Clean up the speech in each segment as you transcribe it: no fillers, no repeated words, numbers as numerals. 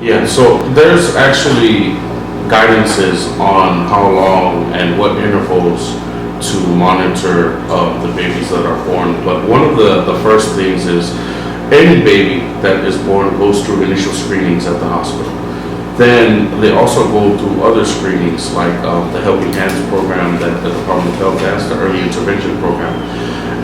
Yeah, so there's actually guidances on how long and what intervals to monitor the babies that are born. But one of the first things is any baby that is born goes through initial screenings at the hospital. Then they also go through other screenings like the Helping Hands program that the Department of Health has, the early intervention program.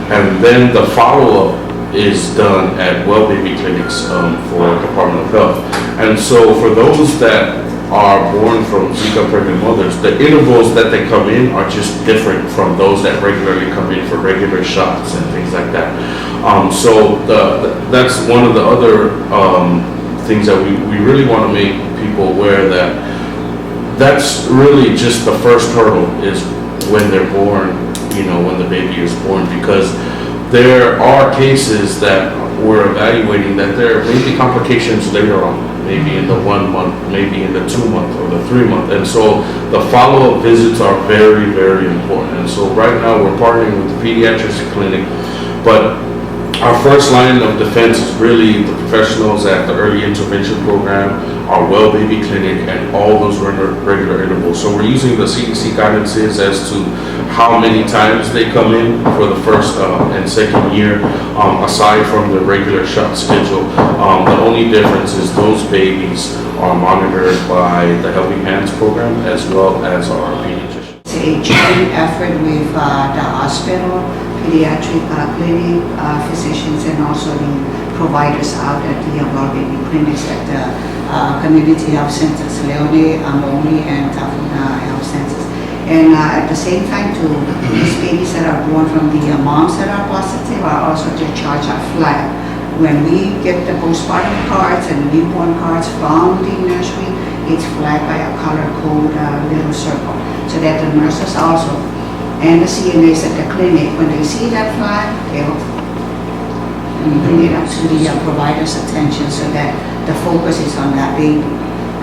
And then the follow-up is done at well baby clinics for Department of Health. And so for those that are born from Zika pregnant mothers, the intervals that they come in are just different from those that regularly come in for regular shots and things like that. So that's one of the other things that we really want to make people aware that that's really just the first hurdle is when they're born, when the baby is born, because there are cases that we're evaluating that there may be complications later on, maybe in the 1 month, maybe in the 2 month or the 3 month. And so the follow-up visits are very, very important. And so right now we're partnering with the pediatrics clinic, but our first line of defense is really the professionals at the early intervention program, our well baby clinic, and all those regular intervals. So we're using the CDC guidances as to how many times they come in for the first and second year, aside from the regular shot schedule. The only difference is those babies are monitored by the Helping Hands program as well as our pediatrician. It's a joint effort with the hospital, pediatric clinic, physicians, and also the providers out at the well baby clinics at the community health centers, Leone, Amoni, and Tafuna health centers. And at the same time, too, these babies that are born from the moms that are positive are also to charge a flag. When we get the postpartum cards and newborn cards from the nursery, it's flagged by a color code little circle, so that the nurses also and the CNAs at the clinic, when they see that flag, they'll bring it up to the provider's attention so that the focus is on that baby,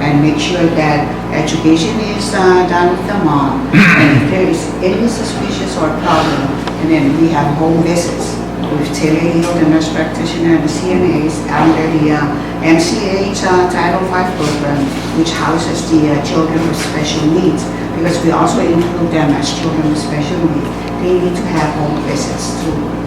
and make sure that education is done with the mom. And if there is any suspicious or problem, and then we have home visits with telehealth, the nurse practitioner, and the CNAs under the MCH Title V program, which houses the children with special needs, because we also include them as children with special needs. They need to have home visits too.